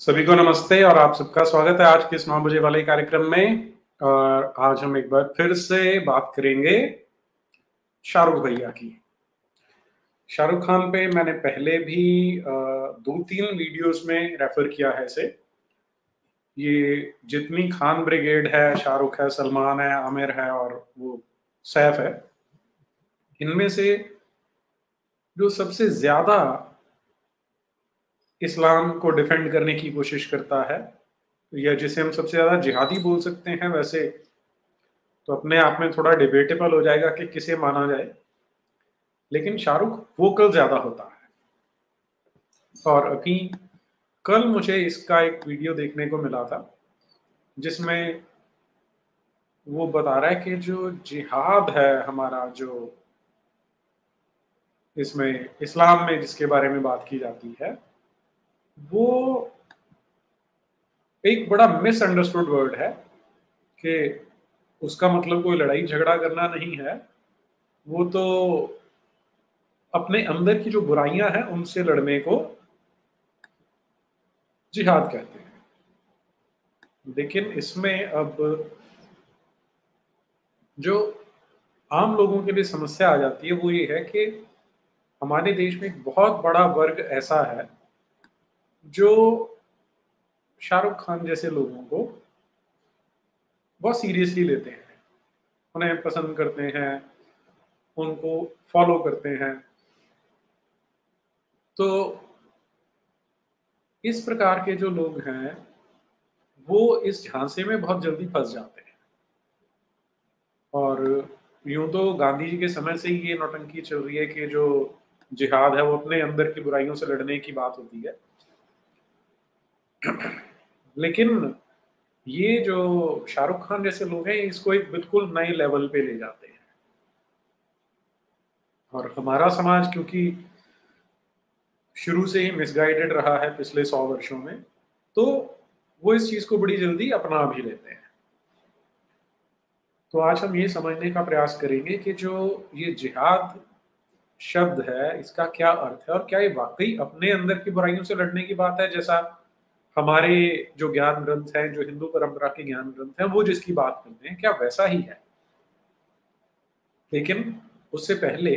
सभी को नमस्ते और आप सबका स्वागत है आज के इस 9 बजे वाले कार्यक्रम में। और आज हम एक बार फिर से बात करेंगे शाहरुख भैया की। शाहरुख खान पे मैंने पहले भी 2-3 वीडियोस में रेफर किया है इसे। ये जितनी खान ब्रिगेड है, शाहरुख है, सलमान है, आमिर है और वो सैफ है, इनमें से जो सबसे ज्यादा इस्लाम को डिफेंड करने की कोशिश करता है, या जिसे हम सबसे ज्यादा जिहादी बोल सकते हैं, वैसे तो अपने आप में थोड़ा डिबेटेबल हो जाएगा कि किसे माना जाए, लेकिन शाहरुख वोकल ज्यादा होता है। और अभी कल मुझे इसका एक वीडियो देखने को मिला था जिसमें वो बता रहा है कि जो जिहाद है हमारा, जो इसमें इस्लाम में जिसके बारे में बात की जाती है, वो एक बड़ा मिसअंडरस्टूड वर्ड है कि उसका मतलब कोई लड़ाई झगड़ा करना नहीं है। वो तो अपने अंदर की जो बुराइयां हैं उनसे लड़ने को जिहाद कहते हैं। लेकिन इसमें अब जो आम लोगों के लिए समस्या आ जाती है वो ये है कि हमारे देश में एक बहुत बड़ा वर्ग ऐसा है जो शाहरुख खान जैसे लोगों को बहुत सीरियसली लेते हैं, उन्हें पसंद करते हैं, उनको फॉलो करते हैं। तो इस प्रकार के जो लोग हैं वो इस झांसे में बहुत जल्दी फंस जाते हैं। और यूं तो गांधी जी के समय से ही ये नौटंकी चल रही है कि जो जिहाद है वो अपने अंदर की बुराइयों से लड़ने की बात होती है। लेकिन ये जो शाहरुख खान जैसे लोग हैं इसको एक बिल्कुल नए लेवल पे ले जाते हैं। और हमारा समाज क्योंकि शुरू से ही मिसगाइडेड रहा है पिछले 100 वर्षों में, तो वो इस चीज को बड़ी जल्दी अपना भी लेते हैं। तो आज हम ये समझने का प्रयास करेंगे कि जो ये जिहाद शब्द है इसका क्या अर्थ है और क्या ये वाकई अपने अंदर की बुराइयों से लड़ने की बात है, जैसा हमारे जो ज्ञान ग्रंथ हैं, जो हिंदू परंपरा के ज्ञान ग्रंथ हैं, वो जिसकी बात करते हैं, क्या वैसा ही है। लेकिन उससे पहले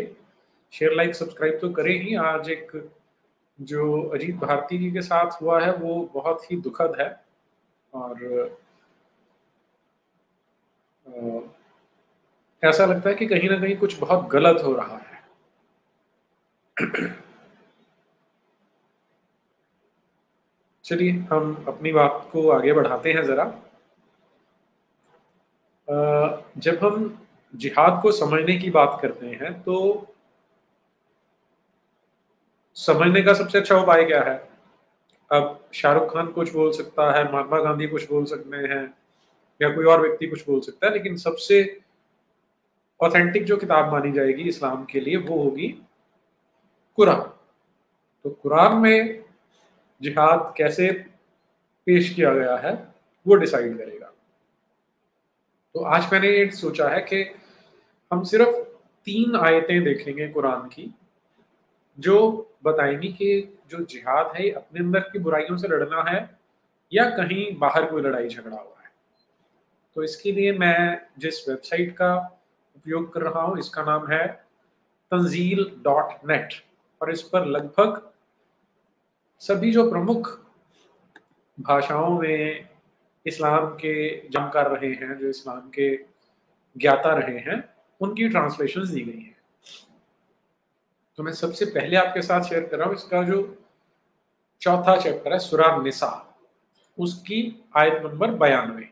शेयर लाइक सब्सक्राइब तो करें ही। आज एक जो अजीत भारती जी के साथ हुआ है वो बहुत ही दुखद है और ऐसा लगता है कि कहीं ना कहीं कुछ बहुत गलत हो रहा है। चलिए हम अपनी बात को आगे बढ़ाते हैं जरा। जब हम जिहाद को समझने की बात करते हैं तो समझने का सबसे अच्छा उपाय क्या है? अब शाहरुख खान कुछ बोल सकता है, महात्मा गांधी कुछ बोल सकते हैं, या कोई और व्यक्ति कुछ बोल सकता है, लेकिन सबसे ऑथेंटिक जो किताब मानी जाएगी इस्लाम के लिए वो होगी कुरान। तो कुरान में जिहाद कैसे पेश किया गया है वो डिसाइड करेगा। तो आज मैंने ये सोचा है कि हम सिर्फ 3 आयतें देखेंगे कुरान की जो बताएंगी कि जो जिहाद है अपने अंदर की बुराइयों से लड़ना है या कहीं बाहर कोई लड़ाई झगड़ा हुआ है। तो इसके लिए मैं जिस वेबसाइट का उपयोग कर रहा हूँ इसका नाम है तंजील.net और इस पर लगभग सभी जो प्रमुख भाषाओं में इस्लाम के जानकार रहे हैं, जो इस्लाम के ज्ञाता रहे हैं, उनकी ट्रांसलेशंस दी गई हैं। तो मैं सबसे पहले आपके साथ शेयर कर रहा हूँ इसका जो चौथा चैप्टर है सूरा निसा, उसकी आयत नंबर 92।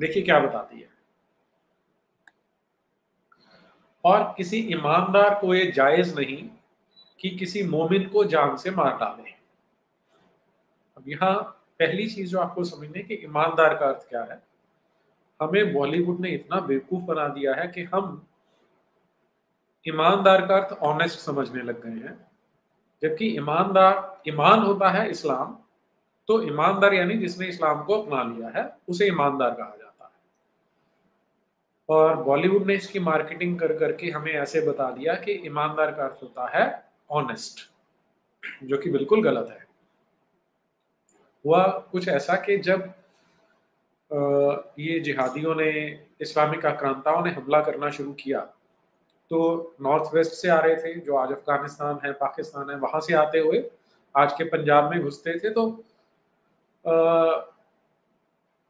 देखिए क्या बताती है। और किसी ईमानदार को ये जायज नहीं कि किसी मोमिन को जान से मार डाले। अब यहाँ पहली चीज जो आपको समझने कि ईमानदार का अर्थ क्या है। हमें बॉलीवुड ने इतना बेवकूफ बना दिया है कि हम ईमानदार का अर्थ ऑनेस्ट समझने लग गए हैं, जबकि ईमानदार, ईमान होता है इस्लाम, तो ईमानदार यानी जिसने इस्लाम को अपना लिया है उसे ईमानदार कहा जाता है। और बॉलीवुड ने इसकी मार्केटिंग कर करके हमें ऐसे बता दिया कि ईमानदार का अर्थ होता है ऑनेस्ट, जो कि बिल्कुल गलत है। हुआ कुछ ऐसा कि जब ये जिहादियों ने, इस्लामिक आक्रांताओं ने हमला करना शुरू किया, तो नॉर्थ वेस्ट से आ रहे थे, जो आज अफगानिस्तान है, पाकिस्तान है, वहां से आते हुए आज के पंजाब में घुसते थे। तो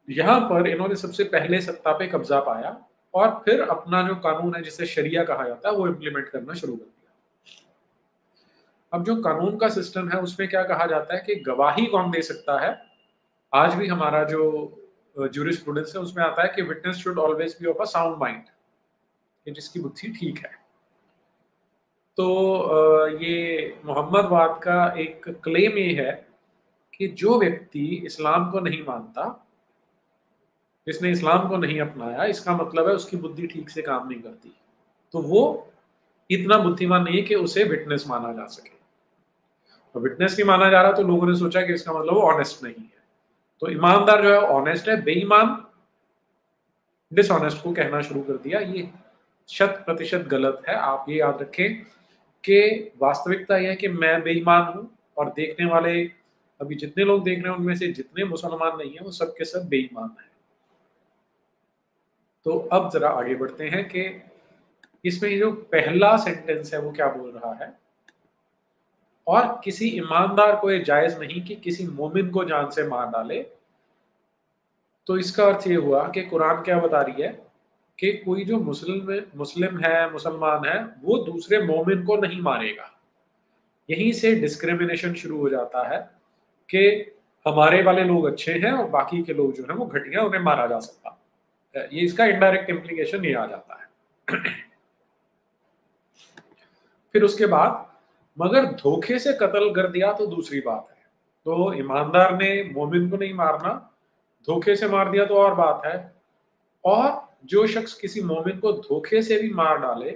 यहाँ पर इन्होंने सबसे पहले सत्ता पे कब्जा पाया और फिर अपना जो कानून है, जिसे शरिया कहा जाता है, वो इम्प्लीमेंट करना शुरू कर दिया। अब जो कानून का सिस्टम है उसमें क्या कहा जाता है कि गवाही कौन दे सकता है। आज भी हमारा जो ज्यूरिस्प्रूडेंस है उसमें आता है कि witness should always be of a sound mind, कि जिसकी बुद्धि ठीक है। तो ये मोहम्मदवाद का एक क्लेम ये है कि जो व्यक्ति इस्लाम को नहीं मानता, जिसने इस्लाम को नहीं अपनाया, इसका मतलब है उसकी बुद्धि ठीक से काम नहीं करती, तो वो इतना बुद्धिमान नहीं है कि उसे विटनेस माना जा सके। तो विटनेस नहीं माना जा रहा तो लोगों ने सोचा कि इसका मतलब वो ऑनेस्ट नहीं है। तो ईमानदार जो है ऑनेस्ट है, बेईमान डिसऑनेस्ट को कहना शुरू कर दिया। ये 100% गलत है। आप ये याद रखें कि वास्तविकता यह है कि मैं बेईमान हूं और देखने वाले अभी जितने लोग देख रहे हैं उनमें से जितने मुसलमान नहीं है वो सब के सब बेईमान है। तो अब जरा आगे बढ़ते हैं कि इसमें जो पहला सेंटेंस है वो क्या बोल रहा है। और किसी ईमानदार को ये जायज नहीं कि किसी मोमिन को जान से मार डाले। तो इसका अर्थ ये हुआ कि कुरान क्या बता रही है कि कोई जो मुस्लिम है, मुसलमान है, वो दूसरे मोमिन को नहीं मारेगा। यहीं से डिस्क्रिमिनेशन शुरू हो जाता है कि हमारे वाले लोग अच्छे हैं और बाकी के लोग जो हैं वो घटिया, उन्हें मारा जा सकता। ये इसका इनडायरेक्ट इम्प्लीकेशन ये आ जाता है। फिर उसके बाद मगर धोखे से कत्ल कर दिया तो दूसरी बात है। तो ईमानदार ने मोमिन को नहीं मारना, धोखे से मार दिया तो और बात है। और जो शख्स किसी मोमिन को धोखे से भी मार डाले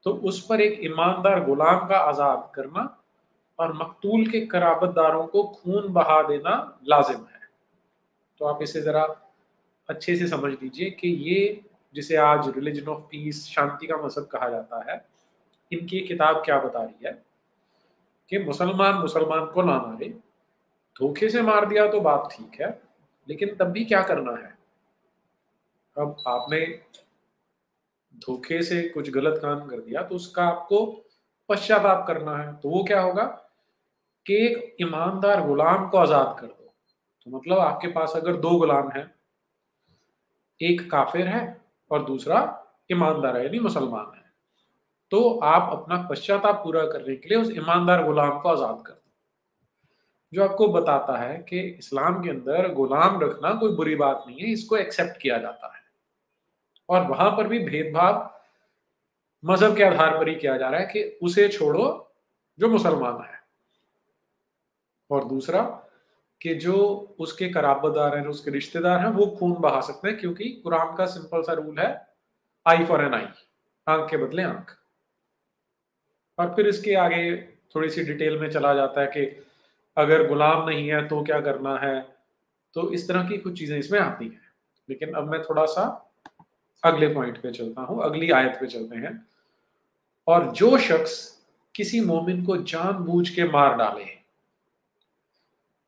तो उस पर एक ईमानदार गुलाम का आजाद करना और मकतूल के कराबतदारों को खून बहा देना लाजिम है। तो आप इसे जरा अच्छे से समझ लीजिए कि ये जिसे आज रिलीजन ऑफ पीस, शांति का मजहब कहा जाता है, इनकी किताब क्या बता रही है कि मुसलमान मुसलमान को ना मारे। धोखे से मार दिया तो बात ठीक है, लेकिन तब भी क्या करना है। अब आपने धोखे से कुछ गलत काम कर दिया तो उसका आपको पश्चाताप करना है। तो वो क्या होगा कि एक ईमानदार गुलाम को आजाद कर दो। तो मतलब आपके पास अगर दो गुलाम हैं, एक काफिर है और दूसरा ईमानदार है यानी मुसलमान है, तो आप अपना पश्चाताप पूरा करने के लिए उस ईमानदार गुलाम को आजाद कर दो। जो आपको बताता है कि इस्लाम के अंदर गुलाम रखना कोई बुरी बात नहीं है, इसको एक्सेप्ट किया जाता है। और वहां पर भी भेदभाव मजहब के आधार पर ही किया जा रहा है कि उसे छोड़ो जो मुसलमान है, और दूसरा कि जो उसके कराबतदार हैं, जो उसके रिश्तेदार हैं, वो खून बहा सकते हैं, क्योंकि कुरान का सिंपल सा रूल है, आई फॉर एन आई, आंख के बदले आंख। और फिर इसके आगे थोड़ी सी डिटेल में चला जाता है कि अगर गुलाम नहीं है तो क्या करना है। तो इस तरह की कुछ चीजें इसमें आती हैं। लेकिन अब मैं थोड़ा सा अगले पॉइंट पे चलता हूं, अगली आयत पे चलते हैं। और जो शख्स किसी मोमिन को जानबूझ के मार डाले,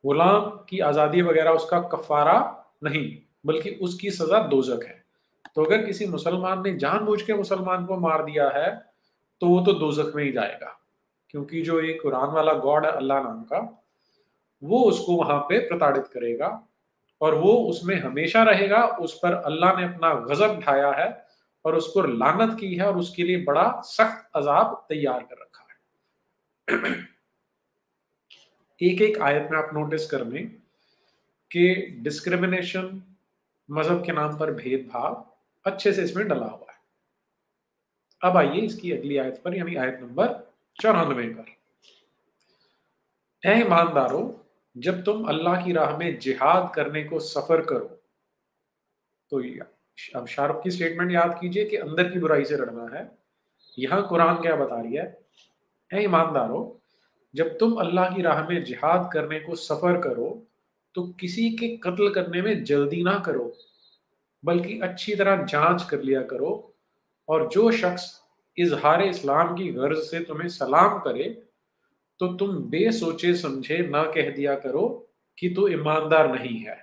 गुलाम की आजादी वगैरह उसका कफारा नहीं, बल्कि उसकी सजा दोजक है। तो अगर किसी मुसलमान ने जानबूझ के मुसलमान को मार दिया है तो वो तो दोजख में ही जाएगा, क्योंकि जो ये कुरान वाला गॉड है अल्लाह नाम का, वो उसको वहां पे प्रताड़ित करेगा और वो उसमें हमेशा रहेगा। उस पर अल्लाह ने अपना गजब ढाया है और उस पर लानत की है और उसके लिए बड़ा सख्त अजाब तैयार कर रखा है। एक एक आयत में आप नोटिस कर लें कि डिस्क्रिमिनेशन, मजहब के नाम पर भेदभाव अच्छे से इसमें डला हुआ है। अब आइए इसकी अगली आयत पर, यानी आयत नंबर 94 पर। ऐ ईमानदारों, जब तुम अल्लाह की राह में जिहाद करने को सफर करो। तो अब शाहरुख की स्टेटमेंट याद कीजिए कि अंदर की बुराई से लड़ना है। यहां कुरान क्या बता रही है, ऐ ईमानदारों, जब तुम अल्लाह की राह में जिहाद करने को सफर करो तो किसी के कत्ल करने में जल्दी ना करो, बल्कि अच्छी तरह जांच कर लिया करो। और जो शख्स इजहार इस्लाम की गर्ज से तुम्हें सलाम करे तो तुम बेसोचे समझे ना कह दिया करो कि तू ईमानदार नहीं है।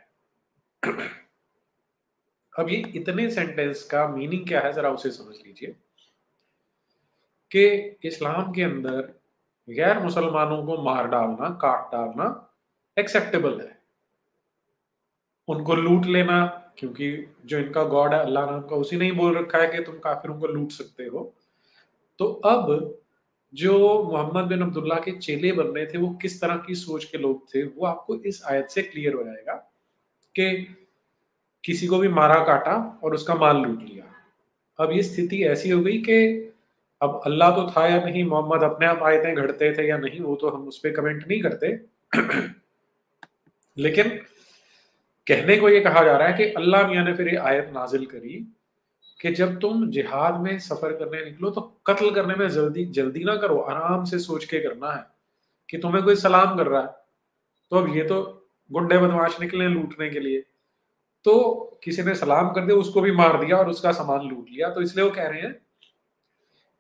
अब ये इतने सेंटेंस का मीनिंग क्या है, जरा उसे समझ लीजिए कि इस्लाम के अंदर गैर मुसलमानों को मार डालना, काट डालना एक्सेप्टेबल है। उनको लूट लेना, क्योंकि जो इनका गॉड है अल्लाह ने उनका उसी ने ही बोल रखा है कि तुम काफिरों को लूट सकते हो। तो अब जो मोहम्मद बिन अब्दुल्ला के चेले बन रहे थे वो किस तरह की सोच के लोग थे, वो आपको इस आयत से क्लियर हो जाएगा कि किसी को भी मारा काटा और उसका माल लूट लिया। अब ये स्थिति ऐसी हो गई कि अब अल्लाह तो था या नहीं, मोहम्मद अपने आप आयतें घड़ते थे या नहीं, वो तो हम उस पर कमेंट नहीं करते। लेकिन कहने को ये कहा जा रहा है कि अल्लाह मियाँ ने फिर ये आयत नाजिल करी कि जब तुम जिहाद में सफर करने निकलो तो कत्ल करने में जल्दी जल्दी ना करो, आराम से सोच के करना है। कि तुम्हें कोई सलाम कर रहा है तो अब ये तो गुंडे बदमाश निकले लूटने के लिए, तो किसी ने सलाम कर दिया, उसको भी मार दिया और उसका सामान लूट लिया। तो इसलिए वो कह रहे हैं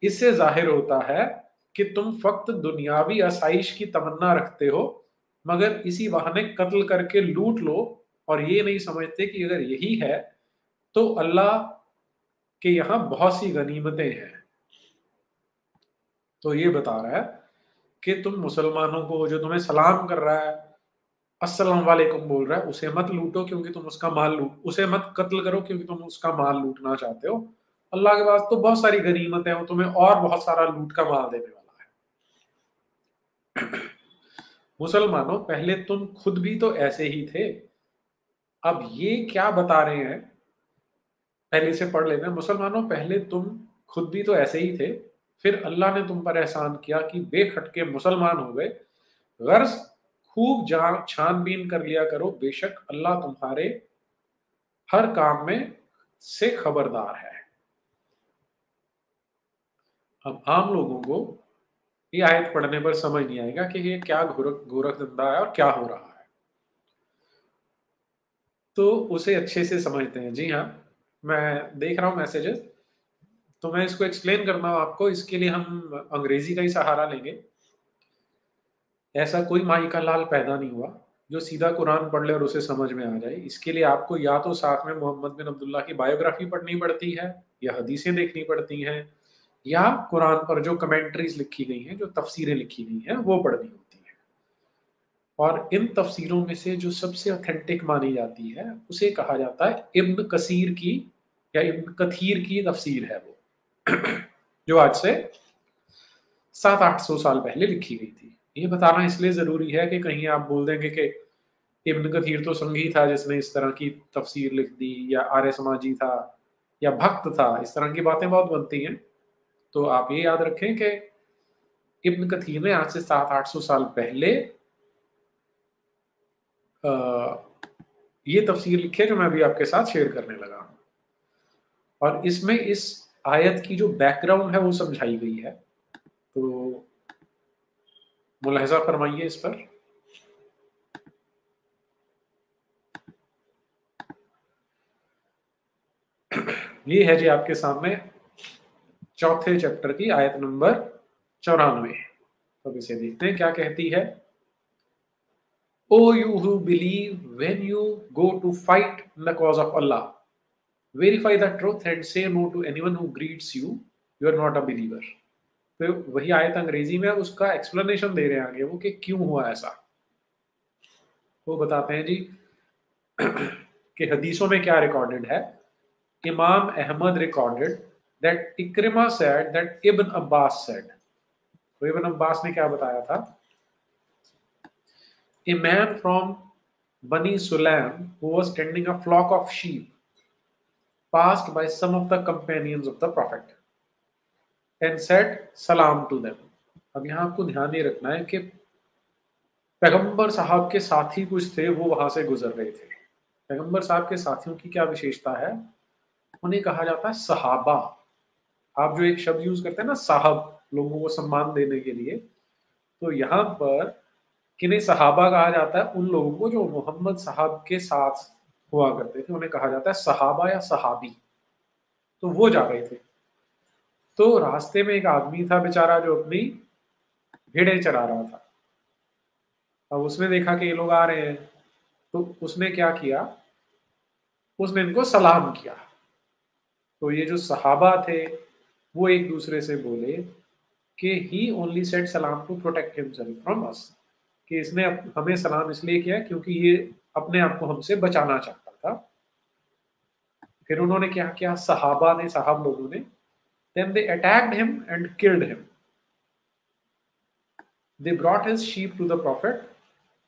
इससे जाहिर होता है कि तुम फक्त दुनियावी आसाइश की तमन्ना रखते हो, मगर इसी बहाने कत्ल करके लूट लो, और ये नहीं समझते कि अगर यही है तो अल्लाह के यहाँ बहुत सी गनीमतें हैं। तो ये बता रहा है कि तुम मुसलमानों को, जो तुम्हें सलाम कर रहा है, अस्सलाम वालेकुम बोल रहा है, उसे मत लूटो क्योंकि तुम उसका माल लूट, उसे मत कत्ल करो क्योंकि तुम उसका माल लूटना चाहते हो। अल्लाह के पास तो बहुत सारी गनीमतें हैं, वो तुम्हें और बहुत सारा लूट का माल देने वाला है। मुसलमानों, पहले तुम खुद भी तो ऐसे ही थे। अब ये क्या बता रहे हैं, पहले से पढ़ लेते हैं। मुसलमानों, पहले तुम खुद भी तो ऐसे ही थे, फिर अल्लाह ने तुम पर एहसान किया कि बेखटके मुसलमान हो गए। गर्ज खूब छानबीन कर लिया करो, बेशक अल्लाह तुम्हारे हर काम में से खबरदार है। अब आम लोगों को ये आयत पढ़ने पर समझ नहीं आएगा कि ये क्या गोरख धंधा है और क्या हो रहा है, तो उसे अच्छे से समझते हैं। जी हाँ, मैं देख रहा हूँ मैसेजेस, तो मैं इसको एक्सप्लेन करना हूँ आपको। इसके लिए हम अंग्रेजी का ही सहारा लेंगे। ऐसा कोई माई का लाल पैदा नहीं हुआ जो सीधा कुरान पढ़ ले और उसे समझ में आ जाए। इसके लिए आपको या तो साथ में मोहम्मद बिन अब्दुल्ला की बायोग्राफी पढ़नी पड़ती है, या हदीसें देखनी पड़ती हैं, या कुरान पर जो कमेंट्रीज लिखी गई हैं, जो तफसीरें लिखी गई हैं, वो पढ़नी होती है। और इन तफसीरों में से जो सबसे ऑथेंटिक मानी जाती है उसे कहा जाता है इब्न कसीर की या इब्न कथीर की तफसीर है वो, जो आज से 700-800 साल पहले लिखी गई थी। ये बताना इसलिए ज़रूरी है कि कहीं आप बोल देंगे कि इब्न कथीर तो संघी था जिसने इस तरह की तफसीर लिख दी, या आर्य समाजी था, या भक्त था, इस तरह की बातें बहुत बनती हैं। तो आप ये याद रखें कि इब्न कथीर ने आज से 700-800 साल पहले ये तफसीर लिखी है जो मैं अभी आपके साथ शेयर करने लगा हूँ। और इसमें इस आयत की जो बैकग्राउंड है वो समझाई गई है, तो मुलाहिजा फरमाइए इस पर। ये है जी आपके सामने चौथे चैप्टर की आयत नंबर 94। तो इसे देखते हैं क्या कहती है। O you who believe, when you go to fight in the cause of Allah, verify the truth and say no to anyone who greets you. You are not a believer. तो वही आयत अंग्रेजी में, उसका एक्सप्लेनेशन दे रहे हैं आगे वो कि क्यों हुआ ऐसा। वो बताते हैं जी कि हदीसों में क्या रिकॉर्डेड है। Imam Ahmad recorded that Ikrima said that Ibn Abbas said. तो इब्न अब्बास ने क्या बताया था, a man from Bani Sulaim who was tending a flock of sheep passed by some of the companions of the prophet and said salam to them। अब यहाँ आपको ध्यान ये रखना है कि पैगंबर साहब के साथी कुछ थे, वो वहां से गुजर रहे थे। पैगंबर साहब के साथियों की क्या विशेषता है, उन्हें कहा जाता है सहाबा। आप जो एक शब्द यूज करते हैं ना साहब, लोगों को सम्मान देने के लिए, तो यहाँ पर किन्हें सहाबा कहा जाता है, उन लोगों को जो मोहम्मद साहब के साथ हुआ करते थे, उन्हें कहा जाता है सहाबा या सहाबी। तो वो जा रहे थे, तो रास्ते में एक आदमी था बेचारा जो अपनी भेड़ें चरा रहा था। अब उसने देखा कि ये लोग आ रहे हैं, तो उसने क्या किया, उसने इनको सलाम किया। तो ये जो सहाबा थे वो एक दूसरे से बोले कि ही ओनली सेड सलाम to protect himself from us, कि इसने हमें सलाम इसलिए किया क्योंकि ये अपने आप को हमसे बचाना चाहता था। फिर उन्होंने क्या किया, सहाबा ने, साहब लोगों ने, then they attacked him and killed him. They brought his sheep to the prophet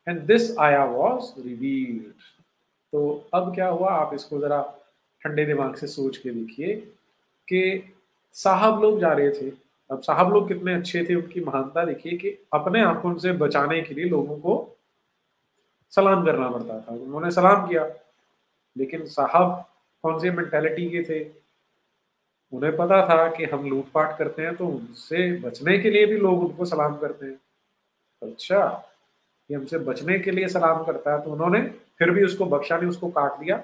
and this आया वाज रिवील्ड। तो अब क्या हुआ, आप इसको जरा ठंडे दिमाग से सोच के देखिए कि साहब लोग जा रहे थे। अब साहब लोग कितने अच्छे थे, उनकी महानता देखिए कि अपने आप को उनसे बचाने के लिए लोगों को सलाम करना पड़ता था, उन्होंने सलाम किया। लेकिन साहब कौन सी मेंटेलिटी के थे, उन्हें पता था कि हम लूटपाट करते हैं तो उनसे बचने के लिए भी लोग उनको सलाम करते हैं। अच्छा, ये हमसे बचने के लिए सलाम करता है, तो उन्होंने फिर भी उसको बख्शा नहीं, उसको काट दिया।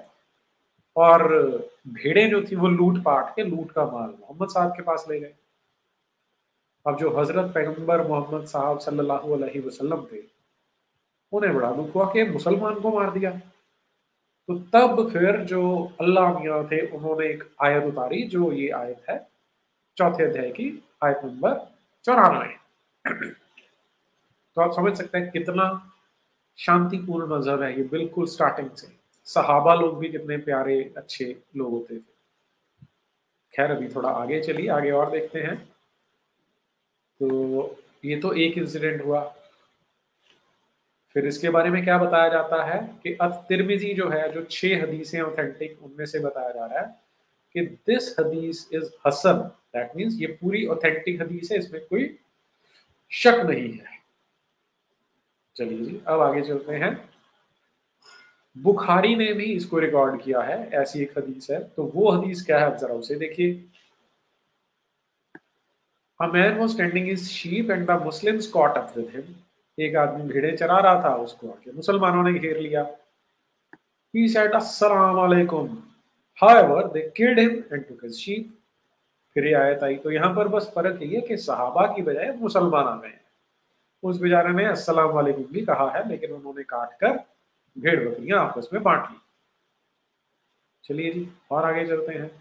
और भेड़ें जो थी वो लूट पाट के लूट का माल मोहम्मद साहब के पास ले गए। अब जो हजरत पैगंबर मोहम्मद साहब सल्लल्लाहु अलैहि वसल्लम थे, उन्हें बड़ा दुख हुआ कि मुसलमान को मार दिया। तो तब फिर जो अल्लाह मियाँ थे उन्होंने एक आयत उतारी, जो ये आयत है चौथे अध्याय की आयत नंबर 94। तो आप समझ सकते हैं कितना शांतिपूर्ण मजहब है ये, बिल्कुल स्टार्टिंग से। सहाबा लोग भी कितने प्यारे अच्छे लोग होते थे। खैर अभी थोड़ा आगे चलिए, आगे और देखते हैं। तो ये तो एक इंसिडेंट हुआ। फिर इसके बारे में क्या बताया जाता है कि तिरमिजी जो है, जो 6 हदीसें ऑथेंटिक, उनमें से बताया जा रहा है कि दिस हदीस इज हसन। दैट मींस ये पूरी ऑथेंटिक हदीस है, इसमें कोई शक नहीं है। चलिए जी, अब आगे चलते हैं। बुखारी ने भी इसको रिकॉर्ड किया है, ऐसी एक हदीस है। तो वो हदीस क्या है, अब जरा उसे देखिए। A man was tending his sheep and the Muslims caught up with him. एक आदमी भेड़े चरा रहा था, उसको आके मुसलमानों ने घेर लिया। He said अस्सलाम वालेकुम, however they killed him and took his sheep. फिर ये आयत आई। तो यहाँ पर बस फर्क ये है कि सहाबा की बजाय मुसलमान आ गए हैं। उस बेचारे ने अस्सलाम वालेकुम भी कहा है, लेकिन उन्होंने काट कर भेड़ बकरियां आपस में बांट ली। चलिए जी, और आगे चलते हैं।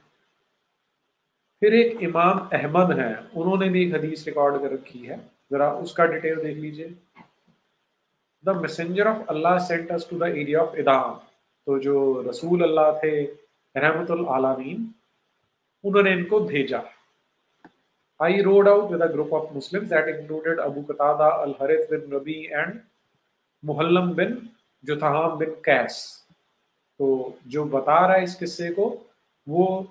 फिर एक इमाम अहमद हैं, उन्होंने भी एक हदीस रिकॉर्ड कर रखी है, जरा उसका डिटेल देख लीजिए। The messenger of Allah sent us to the area of Idam. तो जो रसूल अल्लाह थे रहमतुल आलमीन, उन्होंने इनको भेजा। I rode out with a group of Muslims that included Abu Qatada al Harith bin Rabi and Muhallam bin Jutham bin Qais. तो जो बता रहा है इस किस्से को, वो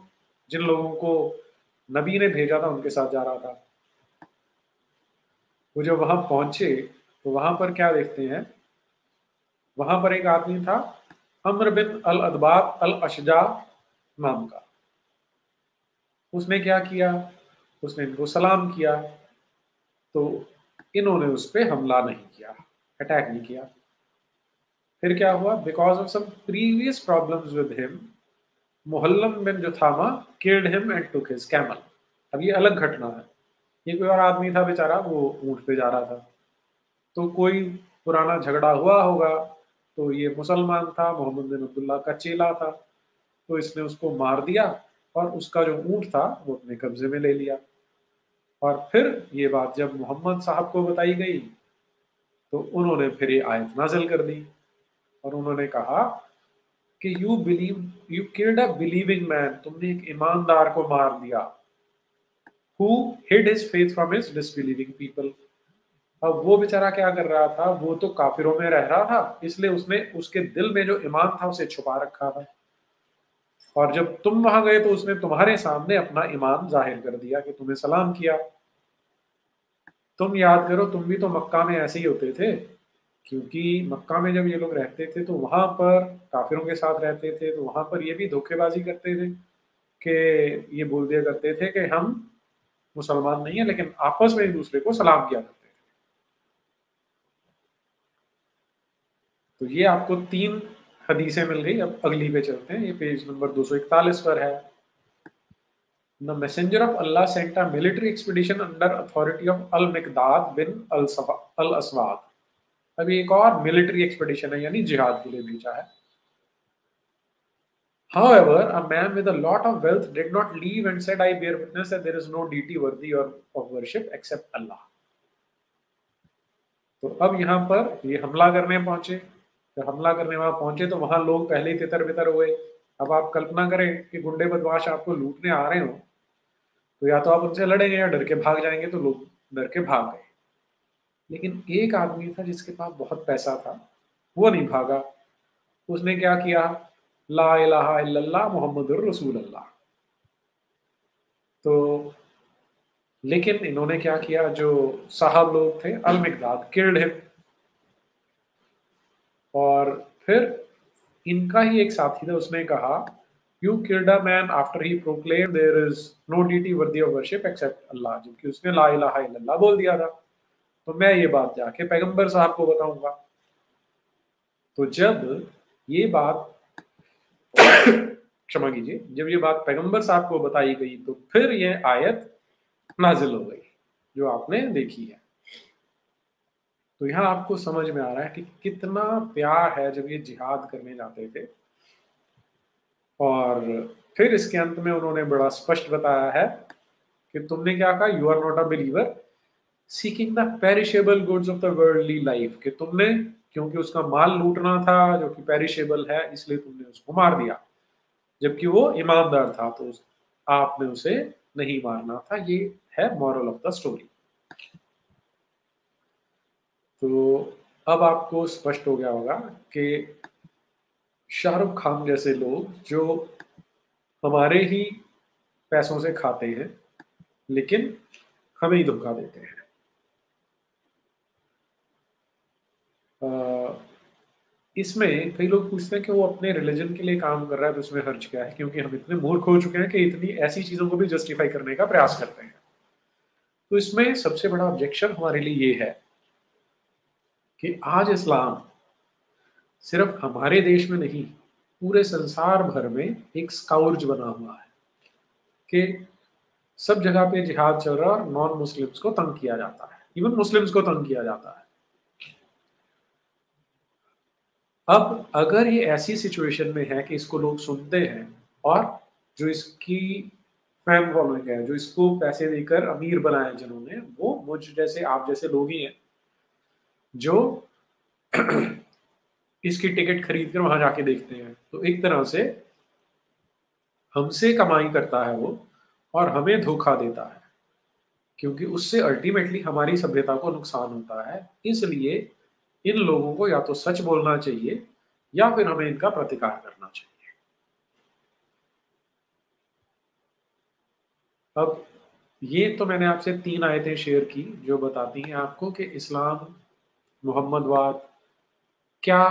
जिन लोगों को नबी ने भेजा था उनके साथ जा रहा था। वो जब वहां पहुंचे तो वहां पर क्या देखते हैं, वहां पर एक आदमी था अम्र बिन अल अदबाब अल अशजा नाम का। उसने क्या किया, उसने इनको सलाम किया। तो इन्होंने उस पर हमला नहीं किया, अटैक नहीं किया। फिर क्या हुआ, because of some previous problems with him, Muhallam bin Juthama killed him and took his camel. अब ये अलग घटना है। ये कोई और आदमी था बेचारा, वो ऊंट पे जा रहा था। तो कोई पुराना झगड़ा हुआ होगा, तो ये मुसलमान था, मोहम्मद बिन अब्दुल्ला का चेला था, तो इसने उसको मार दिया और उसका जो ऊंट था वो अपने कब्जे में ले लिया। और फिर ये बात जब मोहम्मद साहब को बताई गई तो उन्होंने फिर ये आयत नाजिल कर दी और उन्होंने कहा कि you killed a believing man, तुमने एक ईमानदार को मार दिया। Who hid his faith from his disbelieving people. अब वो बेचारा क्या कर रहा था, वो तो काफिरों में रह रहा था, इसलिए उसने उसके दिल में जो ईमान था उसे छुपा रखा था। और जब तुम वहां गए तो उसने तुम्हारे सामने अपना ईमान जाहिर कर दिया कि तुम्हें सलाम किया। तुम याद करो, तुम भी तो मक्का में ऐसे ही होते थे, क्योंकि मक्का में जब ये लोग रहते थे तो वहां पर काफिरों के साथ रहते थे, तो वहां पर ये भी धोखेबाजी करते थे कि ये बोल दिया करते थे कि हम मुसलमान नहीं है, लेकिन आपस में एक दूसरे को सलाम किया करते थे। तो ये आपको 3 हदीसें मिल गई। अब अगली पे चलते हैं, ये पेज नंबर 241 पर है। The messenger of Allah sent a military expedition under authority of Al-Miqdad bin Al-Aswad. अभी एक और मिलिट्री एक्सपेडिशन है, यानी जिहाद के लिए भेजा है। However, a man with a lot of wealth did not leave and said, I bear witness that there is no deity worthy or of worship except Allah. तो अब यहाँ पर ये हमला करने पहुंचे। जब हमला करने वहां पहुंचे तो वहां लोग पहले ही तितर बितर हुए। अब आप कल्पना करें कि गुंडे बदमाश आपको लूटने आ रहे हो, तो या तो आप उनसे लड़ेंगे या डर के भाग जाएंगे, तो लोग डर के भाग गए। लेकिन एक आदमी था जिसके पास बहुत पैसा था, वो नहीं भागा। उसने क्या किया, ला इलाहा इल्लल्लाह मुहम्मदुर रसूलुल्लाह। तो लेकिन इन्होंने क्या किया, जो साहब लोग थे, अल मिकदाद किल्ड हिम। और फिर इनका ही एक साथी था, उसने कहा, you killed a man after he proclaim there is no deity worthy of worship except Allah, जबकि उसने ला इलाहा इल्लल्लाह बोल दिया था। तो मैं ये बात जाके पैगंबर साहब को बताऊंगा। तो जब ये बात क्षमा कीजिए, जब ये बात पैगंबर साहब को बताई गई तो फिर ये आयत नाजिल हो गई जो आपने देखी है। तो यहाँ आपको समझ में आ रहा है कि कितना प्यार है जब ये जिहाद करने जाते थे। और फिर इसके अंत में उन्होंने बड़ा स्पष्ट बताया है कि तुमने क्या कहा, you are not a believer seeking the perishable goods of the worldly life, कि तुमने क्योंकि उसका माल लूटना था जो कि पेरिशेबल है, इसलिए तुमने उसको मार दिया, जबकि वो ईमानदार था तो आपने उसे नहीं मारना था। ये है मॉरल ऑफ द स्टोरी। तो अब आपको स्पष्ट हो गया होगा कि शाहरुख खान जैसे लोग जो हमारे ही पैसों से खाते हैं लेकिन हमें ही धोखा देते हैं। इसमें कई लोग पूछते हैं कि वो अपने रिलीजन के लिए काम कर रहा है तो उसमें हर्ज क्या है, क्योंकि हम इतने मूर्ख हो चुके हैं कि इतनी ऐसी चीजों को भी जस्टिफाई करने का प्रयास करते हैं। तो इसमें सबसे बड़ा ऑब्जेक्शन हमारे लिए ये है कि आज इस्लाम सिर्फ हमारे देश में नहीं, पूरे संसार भर में एक स्काउर्ज बना हुआ है कि सब जगह पे जिहाद चल रहा है और नॉन मुस्लिम्स को तंग किया जाता है, इवन मुस्लिम्स को तंग किया जाता है। अब अगर ये ऐसी सिचुएशन में है कि इसको लोग सुनते हैं और जो इसकी फैन फॉलोइंग है, जो इसको पैसे देकर अमीर बनाया जिन्होंने, वो मुझ जैसे आप जैसे लोग ही हैं जो इसकी टिकट खरीद कर वहां जाके देखते हैं। तो एक तरह से हमसे कमाई करता है वो और हमें धोखा देता है, क्योंकि उससे अल्टीमेटली हमारी सभ्यता को नुकसान होता है। इसलिए इन लोगों को या तो सच बोलना चाहिए या फिर हमें इनका प्रतिकार करना चाहिए। अब ये तो मैंने आपसे 3 आयतें शेयर की जो बताती हैं आपको कि इस्लाम, मोहम्मदवाद क्या,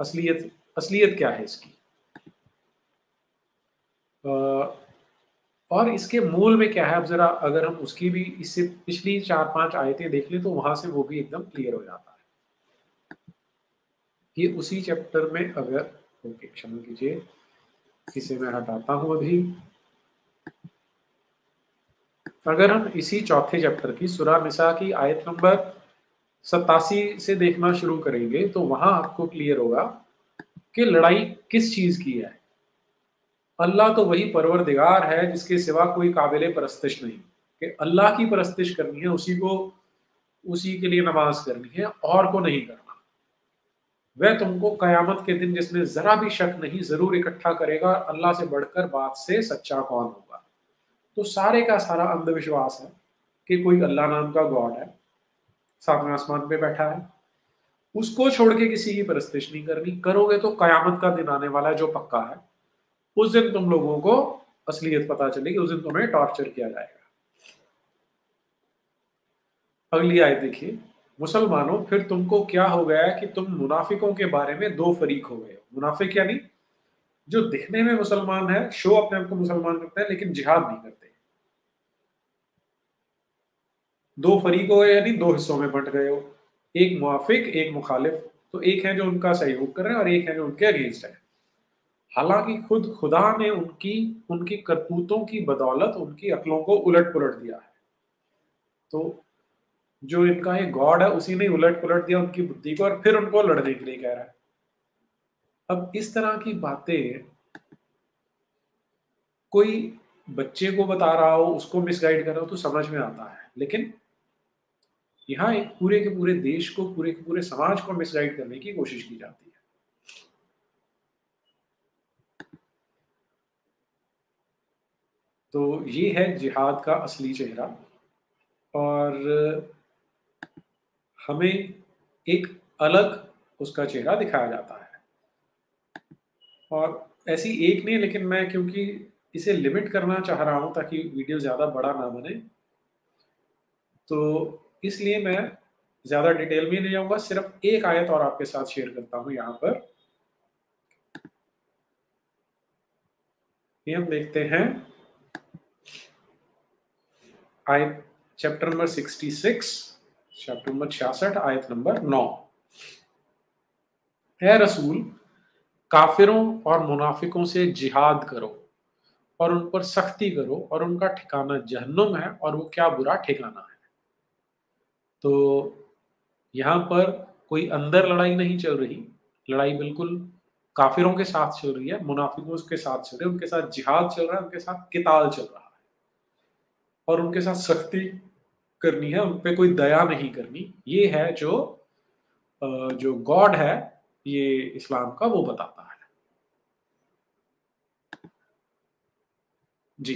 असलियत असलियत क्या है इसकी। और इसके मूल में क्या है, अब जरा अगर हम उसकी भी इससे पिछली 4-5 आयतें देख लें तो वहां से वो भी एकदम क्लियर हो जाता है। ये उसी चैप्टर में अगर, ओके क्षमा कीजिए, इसे मैं हटाता हूं अभी। अगर हम इसी चौथे चैप्टर की सूरह निसा की आयत नंबर 87 से देखना शुरू करेंगे तो वहां आपको क्लियर होगा कि लड़ाई किस चीज की है। अल्लाह तो वही परवरदिगार है जिसके सिवा कोई काबिल परस्तिश नहीं, कि अल्लाह की परस्तिश करनी है, उसी को, उसी के लिए नमाज करनी है और को नहीं करना। वह तुमको कयामत के दिन जिसमें जरा भी शक नहीं जरूर इकट्ठा करेगा। अल्लाह से बढ़कर बात से सच्चा कौन होगा। तो सारे का सारा अंधविश्वास है कि कोई अल्लाह नाम का गॉड है, सातवें आसमान पे बैठा है, उसको छोड़ के किसी की परस्तिश नहीं करनी। करोगे तो कयामत का दिन आने वाला है जो पक्का है, उस दिन तुम लोगों को असलियत पता चलेगी, उस दिन तुम्हें टॉर्चर किया जाएगा। अगली आयत देखिए, मुसलमानों फिर तुमको क्या हो गया है कि तुम मुनाफिकों के बारे में 2 फरीक हो गए हो। मुनाफिक यानी जो दिखने में मुसलमान है, शो अपने आप को मुसलमान करते हैं लेकिन जिहाद नहीं करते। 2 फरीक हो गए यानी 2 हिस्सों में बंट गए हो, एक मुआफिक एक मुखालिफ। तो एक है जो उनका सहयोग कर रहे हैं और एक है जो उनके अगेंस्ट है। हालांकि खुद खुदा ने उनकी उनकी करतूतों की बदौलत उनकी अक्लों को उलट पुलट दिया है। तो जो इनका ये गॉड है उसी ने उलट-पुलट दिया उनकी बुद्धि को और फिर उनको लड़ने के लिए कह रहा है। अब इस तरह की बातें कोई बच्चे को बता रहा हो, उसको मिसगाइड कर रहा हो तो समझ में आता है। लेकिन यहाँ एक पूरे के पूरे देश को, पूरे के पूरे समाज को मिसगाइड करने की कोशिश की जाती है। तो ये है जिहाद का असली चेहरा और हमें एक अलग उसका चेहरा दिखाया जाता है। और ऐसी एक नहीं, लेकिन मैं क्योंकि इसे लिमिट करना चाह रहा हूँ ताकि वीडियो ज़्यादा बड़ा ना बने, तो इसलिए मैं ज़्यादा डिटेल में नहीं जाऊँगा, सिर्फ एक आयत और आपके साथ शेयर करता हूँ यहाँ पर। ये हम देखते हैं आयत चैप्टर नंबर 66, चैप्टर नंबर 66 आयत नंबर 9। है रसूल, काफिरों और मुनाफिकों से जिहाद करो और उन पर सख्ती करो और उनका ठिकाना जहन्नुम है और वो क्या बुरा ठिकाना है। तो यहाँ पर कोई अंदर लड़ाई नहीं चल रही, लड़ाई बिल्कुल काफिरों के साथ चल रही है, मुनाफिकों के साथ चल रही है, उनके साथ जिहाद चल रहा है, उनके साथ किताल चल रहा है और उनके साथ सख्ती करनी है, उन पे कोई दया नहीं करनी। ये है जो गॉड है ये इस्लाम का, वो बताता है। जी,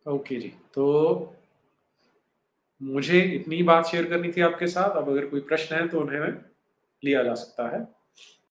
ओके जी। तो मुझे इतनी बात शेयर करनी थी आपके साथ। अब अगर कोई प्रश्न है तो उन्हें लिया जा सकता है।